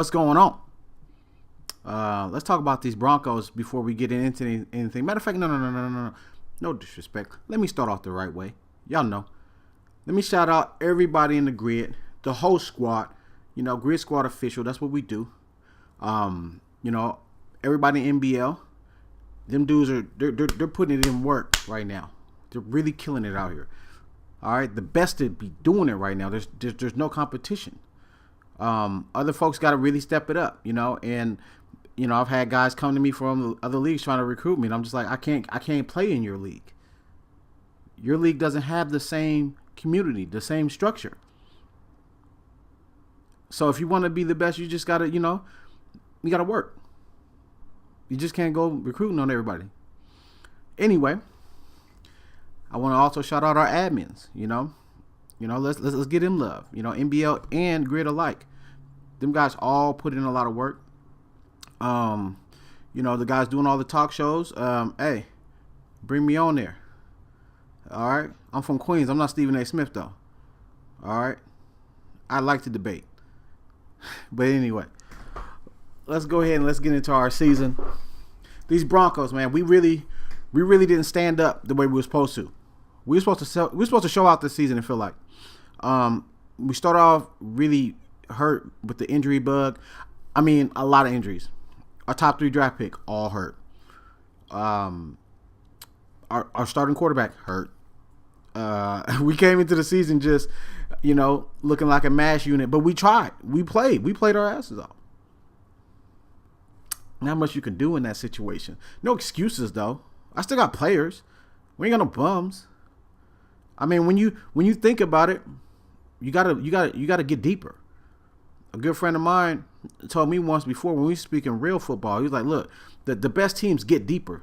What's going on? Let's talk about these Broncos before we get into anything. Matter of fact, no. No disrespect. Let me start off the right way. Y'all know. Let me shout out everybody in the grid, the whole squad. Grid squad official. That's what we do. You know, everybody in NBL. Them dudes they're putting it in work right now. They're really killing it out here. All right, the best to be doing it right now. There's no competition. Other folks got to really step it up, and I've had guys come to me from other leagues trying to recruit me, and I'm just like, I can't play in your league. Your league doesn't have the same community, the same structure. So if you want to be the best, you just gotta, you gotta work. You just can't go recruiting on everybody. Anyway, I want to also shout out our admins. Let's get them love. NBL and Grid alike. Them guys all put in a lot of work. The guys doing all the talk shows. Hey, bring me on there. All right. I'm from Queens. I'm not Stephen A. Smith though. All right. I like to debate. But anyway, let's go ahead and let's get into our season. These Broncos, man, we really didn't stand up the way we were supposed to. We were supposed to show out this season. I feel like we started off really hurt with the injury bug. I mean, a lot of injuries. Our top 3 draft pick all hurt. Our starting quarterback hurt. We came into the season just looking like a mash unit, but we tried. We played our asses off. Not much you can do in that situation. No excuses though. I still got players. We ain't got no bums. I mean, when you think about it, you gotta get deeper. A good friend of mine told me once before when we speak in real football, he was like, look, the best teams get deeper.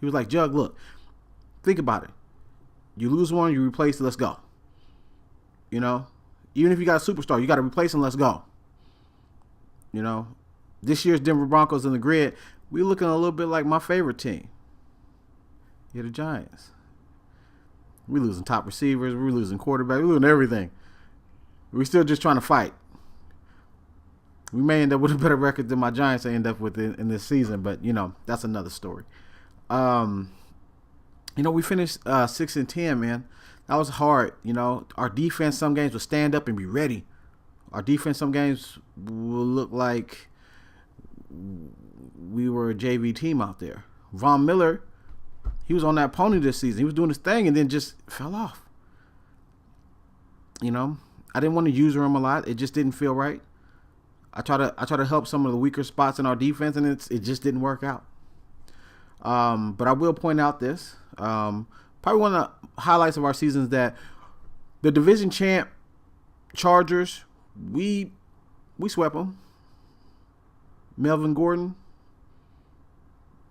He was like, Jug, look, think about it. You lose one, you replace it, let's go. Even if you got a superstar, you got to replace him, let's go. This year's Denver Broncos in the grid, we looking a little bit like my favorite team. Yeah, the Giants. We losing top receivers. We're losing quarterback. We're losing everything. We're still just trying to fight. We may end up with a better record than my Giants end up with in this season, but, that's another story. We finished 6-10, man. That was hard. Our defense some games will stand up and be ready. Our defense some games will look like we were a JV team out there. Von Miller, he was on that pony this season. He was doing his thing and then just fell off. I didn't want to use him a lot. It just didn't feel right. I try to help some of the weaker spots in our defense, and it just didn't work out. But I will point out this. Probably one of the highlights of our season is that the division champ Chargers, we swept them. Melvin Gordon,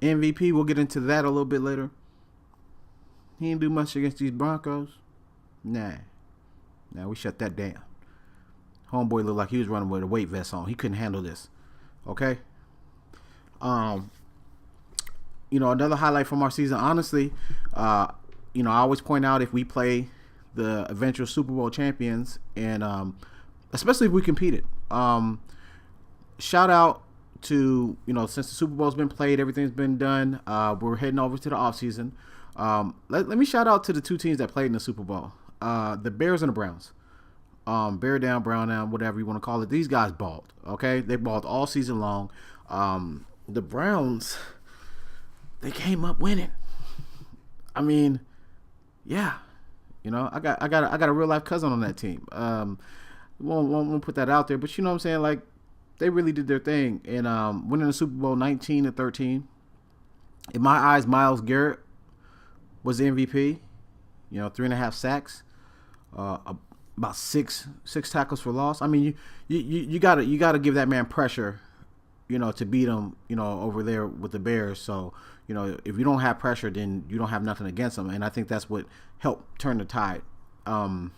MVP. We'll get into that a little bit later. He didn't do much against these Broncos. Nah, we shut that down. Homeboy looked like he was running with a weight vest on. He couldn't handle this. Okay. Another highlight from our season, honestly, I always point out if we play the eventual Super Bowl champions, and especially if we competed. Shout out to, since the Super Bowl's been played, everything's been done. We're heading over to the offseason. Let me shout out to the 2 teams that played in the Super Bowl. The Bears and the Browns. Bear down, brown down, whatever you want to call it. These guys balled, okay? They balled all season long. The Browns, they came up winning. I mean, yeah. I got a real life cousin on that team. Won't put that out there, but you know what I'm saying? Like, they really did their thing. And winning the Super Bowl 19-13. In my eyes, Myles Garrett was the MVP. 3.5 sacks. About six tackles for loss. I mean, you gotta give that man pressure, to beat him, over there with the Bears. So, if you don't have pressure, then you don't have nothing against him. And I think that's what helped turn the tide. Myles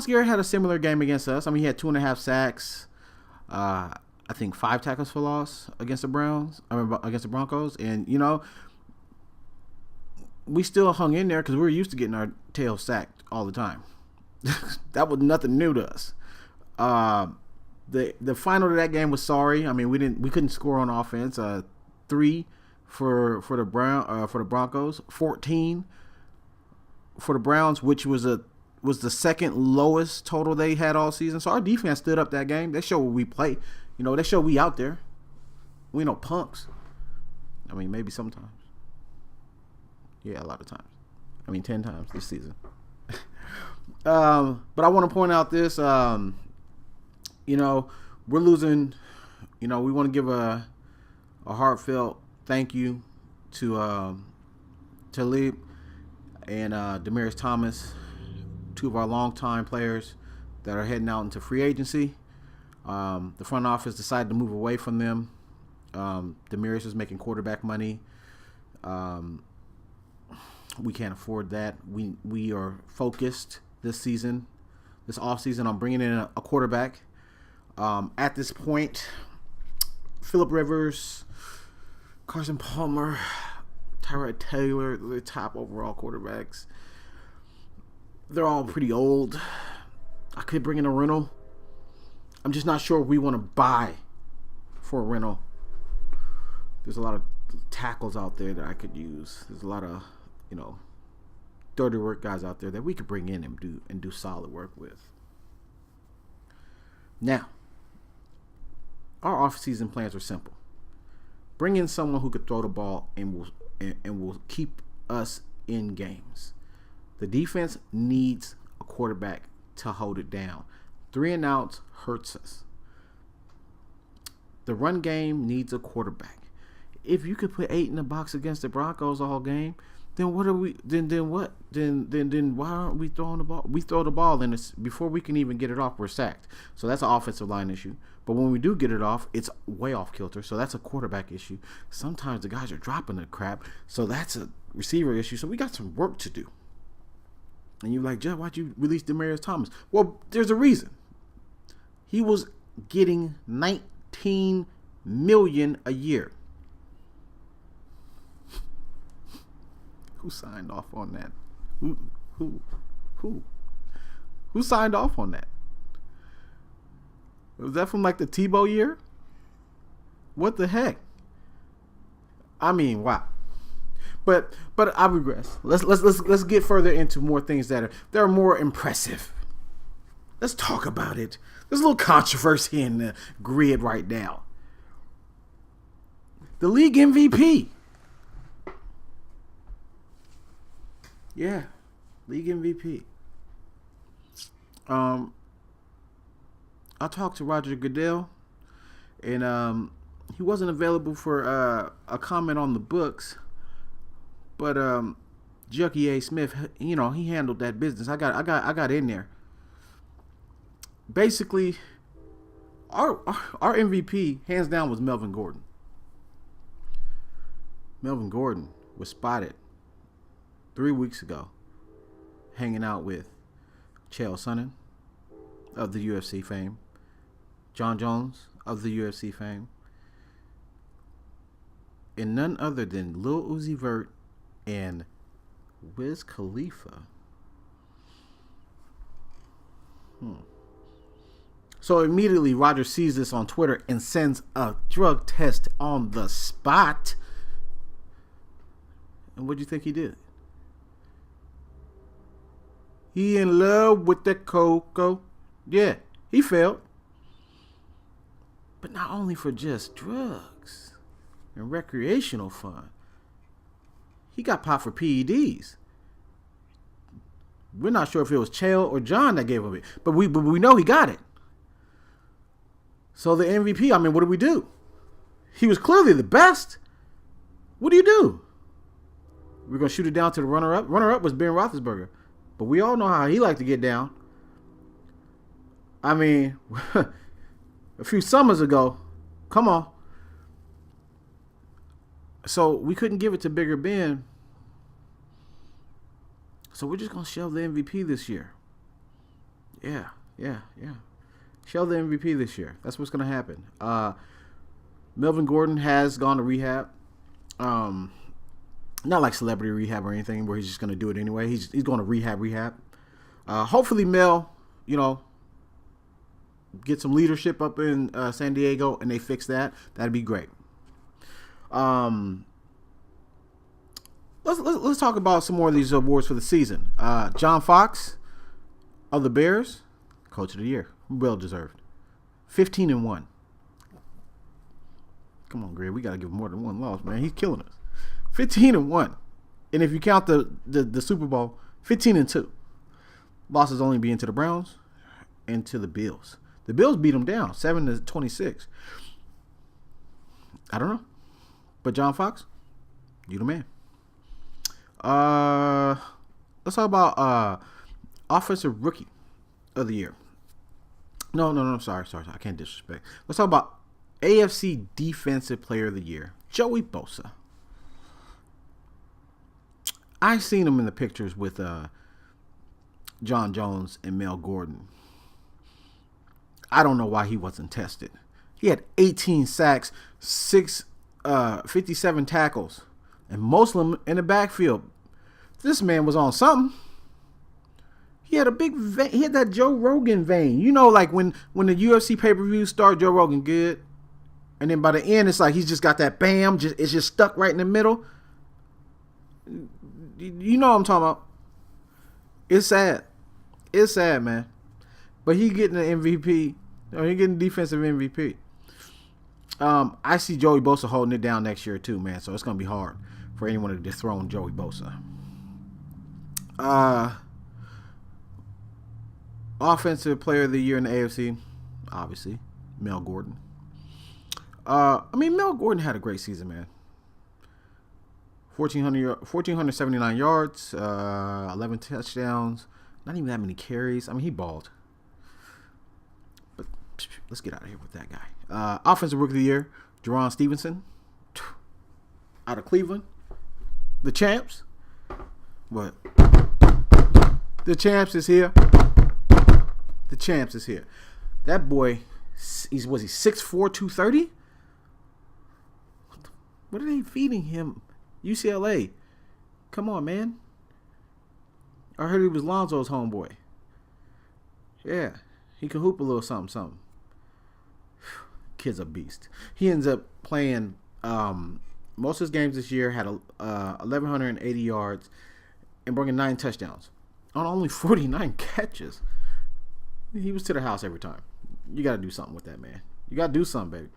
Garrett had a similar game against us. I mean, he had 2.5 sacks. I think 5 tackles for loss against the Broncos. And, we still hung in there because we were used to getting our tails sacked all the time. That was nothing new to us. The final of that game was sorry. I mean, we couldn't score on offense. 3 for the Broncos, 14 for the Browns, which was the second lowest total they had all season. So our defense stood up that game. They showed what we play. They showed we out there. We no punks. I mean, maybe sometimes. Yeah, a lot of times. I mean, 10 times this season. But I want to point out this. We're losing. We want to give a heartfelt thank you to Talib and Demaryius Thomas, 2 of our longtime players that are heading out into free agency. The front office decided to move away from them. Demaryius is making quarterback money. We can't afford that. We are focused this season, this offseason, on bringing in a quarterback. At this point, Phillip Rivers, Carson Palmer, Tyrod Taylor, the top overall quarterbacks. They're all pretty old. I could bring in a rental. I'm just not sure we want to buy for a rental. There's a lot of tackles out there that I could use. There's a lot of, dirty work guys out there that we could bring in and do solid work with. Now, our off-season plans are simple. Bring in someone who could throw the ball and will keep us in games. The defense needs a quarterback to hold it down. 3 and outs hurts us. The run game needs a quarterback. If you could put 8 in the box against the Broncos all game, then what are we? Then what? Then why aren't we throwing the ball? We throw the ball, and before we can even get it off, we're sacked. So that's an offensive line issue. But when we do get it off, it's way off kilter. So that's a quarterback issue. Sometimes the guys are dropping the crap. So that's a receiver issue. So we got some work to do. And you're like, Jeff, why'd you release Demaryius Thomas? Well, there's a reason. He was getting $19 million a year. Who signed off on that? Who signed off on that? Was that from like the Tebow year? What the heck? I mean, wow. But I regress. Let's get further into more things that are more impressive. Let's talk about it. There's a little controversy in the grid right now. The league MVP. Yeah, league MVP. I talked to Roger Goodell, and he wasn't available for a comment on the books, but Jucky A. Smith, he handled that business. I got in there. Basically, our MVP hands down was Melvin Gordon. Melvin Gordon was spotted 3 weeks ago hanging out with Chael Sonnen of the UFC fame, John Jones of the UFC fame, and none other than Lil Uzi Vert and Wiz Khalifa. So immediately Roger sees this on Twitter and sends a drug test on the spot. And what do you think he did? He in love with the cocoa. Yeah, he failed. But not only for just drugs and recreational fun. He got popped for PEDs. We're not sure if it was Chael or John that gave him it. But we know he got it. So the MVP, what do we do? He was clearly the best. What do you do? We're going to shoot it down to the runner-up. Runner-up was Ben Roethlisberger. But we all know how he liked to get down. A few summers ago. Come on. So we couldn't give it to Bigger Ben. So we're just going to shelve the MVP this year. Yeah. Shelve the MVP this year. That's what's going to happen. Melvin Gordon has gone to rehab. Not like celebrity rehab or anything where he's just going to do it anyway. He's going to rehab. Hopefully Mel, get some leadership up in San Diego, and they fix that, that'd be great. Let's talk about some more of these awards for the season. John Fox of the Bears, Coach of the Year, well deserved. 15-1. Come on, Greg, we gotta give him more than one loss, man. He's killing us. 15-1, and if you count the Super Bowl, 15-2. Losses only being to the Browns and to the Bills. The Bills beat them down 7-26. I don't know, but John Fox, you the man. Let's talk about offensive rookie of the year. No, sorry, I can't disrespect. Let's talk about AFC defensive player of the year, Joey Bosa. I've seen him in the pictures with John Jones and Mel Gordon. I don't know why he wasn't tested. He had 18 sacks, 57 tackles, and most of them in the backfield. This man was on something. He had a big vein. He had that Joe Rogan vein. You know, like when the UFC pay-per-view start, Joe Rogan good. And then by the end, it's like he's just got that bam. It's just stuck right in the middle. You know what I'm talking about. It's sad. It's sad, man. But he getting the MVP. He getting defensive MVP. I see Joey Bosa holding it down next year too, man. So it's going to be hard for anyone to dethrone Joey Bosa. Offensive player of the year in the AFC, obviously, Mel Gordon. Mel Gordon had a great season, man. 1,479 yards, 11 touchdowns, not even that many carries. He balled. But let's get out of here with that guy. Offensive rookie of the year, Jerron Stevenson, out of Cleveland. The champs. What? The champs is here. The champs is here. That boy, was he 6'4", 230? What are they feeding him? UCLA. Come on, man. I heard he was Lonzo's homeboy. Yeah. He can hoop a little something. Kid's a beast. He ends up playing most of his games this year, had 1,180 yards and bringing 9 touchdowns on only 49 catches. He was to the house every time. You got to do something with that, man. You got to do something, baby.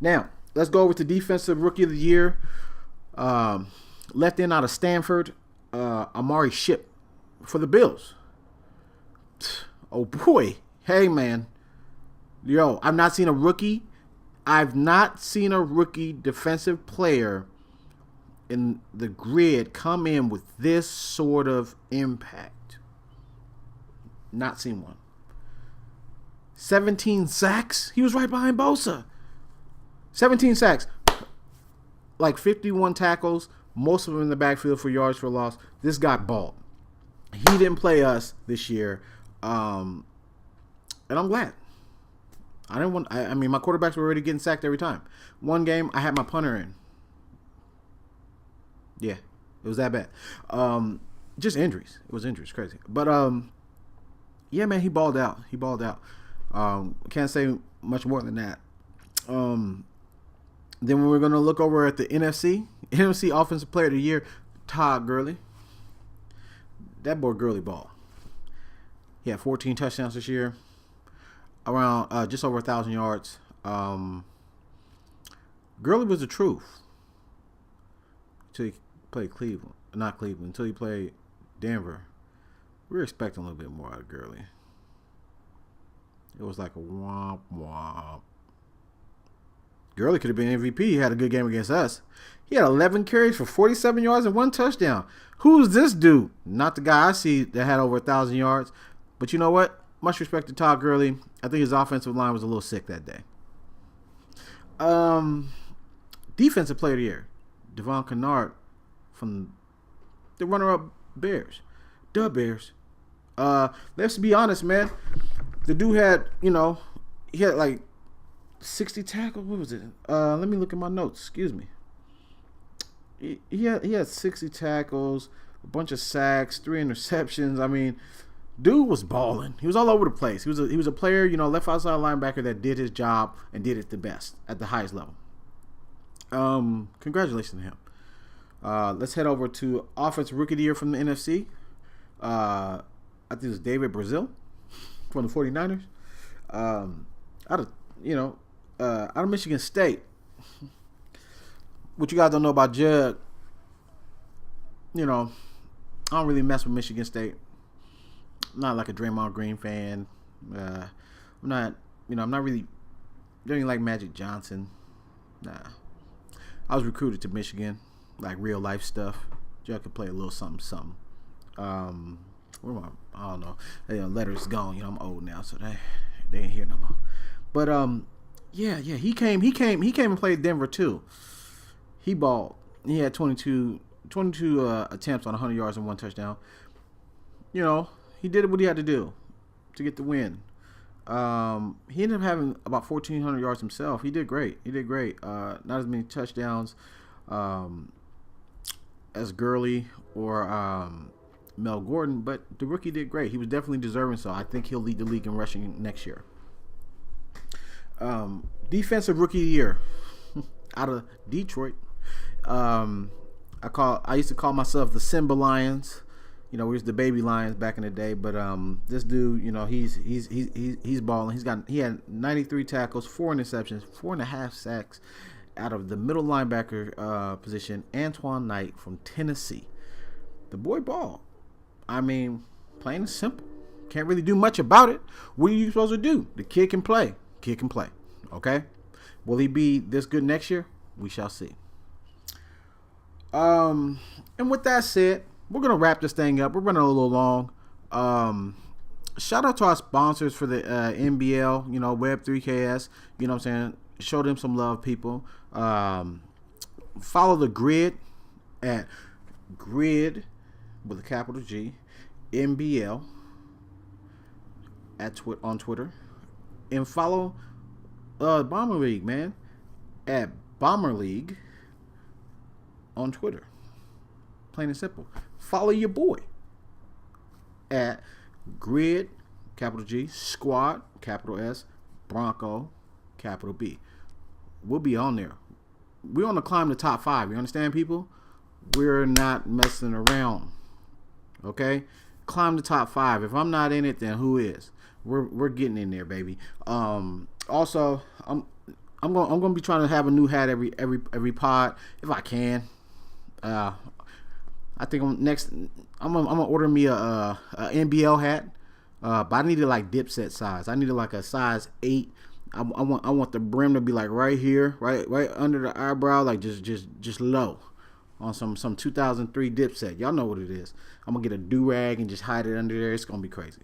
Now, let's go over to Defensive Rookie of the Year. Left in out of Stanford, Amari Shipp for the Bills. Oh, boy. Hey, man. Yo, I've not seen a rookie defensive player in the grid come in with this sort of impact. Not seen one. 17 sacks. He was right behind Bosa. 17 sacks. Like 51 tackles. Most of them in the backfield for yards for loss. This guy balled. He didn't play us this year. And I'm glad. My quarterbacks were already getting sacked every time. One game, I had my punter in. Yeah, it was that bad. Just injuries. It was injuries. Crazy. But, yeah, man, he balled out. Can't say much more than that. Then we're going to look over at the NFC Offensive Player of the Year, Todd Gurley. That boy Gurley ball. He had 14 touchdowns this year, around just over 1,000 yards. Gurley was the truth until he played until he played Denver. We were expecting a little bit more out of Gurley. It was like a womp womp. Gurley could have been MVP. He had a good game against us. He had 11 carries for 47 yards and 1 touchdown. Who's this dude? Not the guy I see that had over 1,000 yards. But you know what? Much respect to Todd Gurley. I think his offensive line was a little sick that day. Defensive Player of the Year, Devon Kennard from the runner-up Bears. The Bears. Let's be honest, man. The dude had, he had like 60 tackles. What was it? Let me look at my notes. Excuse me. He had 60 tackles, a bunch of sacks, 3 interceptions. Dude was balling. He was all over the place. He was a player, left outside linebacker that did his job and did it the best at the highest level. Congratulations to him. Let's head over to Offensive Rookie of the Year from the NFC. I think it was David Brazil from the 49ers. Out of Michigan State. What you guys don't know about Jug, I don't really mess with Michigan State. I'm not like a Draymond Green fan. I'm not really, don't even like Magic Johnson. Nah. I was recruited to Michigan, like real life stuff. Jug could play a little something. Where am I don't know. Letters gone. I'm old now, so they ain't here no more. But yeah, he came and played Denver too. He balled. He had 22 attempts on 100 yards and 1 touchdown. He did what he had to do to get the win. He ended up having about 1,400 yards himself. He did great. Not as many touchdowns as Gurley or Mel Gordon, but the rookie did great. He was definitely deserving, so I think he'll lead the league in rushing next year. Defensive Rookie of the Year out of Detroit. I used to call myself the Simba Lions. We was the baby Lions back in the day, but this dude, he's balling. He had 93 tackles, 4 interceptions, 4.5 sacks out of the middle linebacker position, Antoine Knight from Tennessee. The boy balled. I mean, plain and simple. Can't really do much about it. What are you supposed to do? The kid can play. Okay? Will he be this good next year? We shall see. And with that said, we're going to wrap this thing up. We're running a little long. Shout out to our sponsors for the NBL, Web3KS. You know what I'm saying? Show them some love, people. Follow the Grid at Grid with a capital G, NBL on Twitter. And follow Bomber League, man, at Bomber League on Twitter. Plain and simple. Follow your boy at Grid, capital G, Squad, capital S, Bronco, capital B. We'll be on there. We're on the climb to top 5. You understand, people? We're not messing around. Okay? Climb the top 5. If I'm not in it, then who is? We're getting in there, baby. Also, I'm gonna be trying to have a new hat every pod if I can. I think I'm gonna order me a NBL hat, but I needed like Dipset size. I needed like a size 8. I want the brim to be like right here, right under the eyebrow, like just low, on some 2003 Dipset. Y'all know what it is. I'm gonna get a do-rag and just hide it under there. It's gonna be crazy.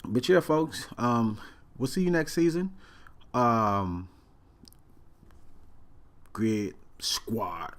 But yeah, folks, we'll see you next season. Grid Squad.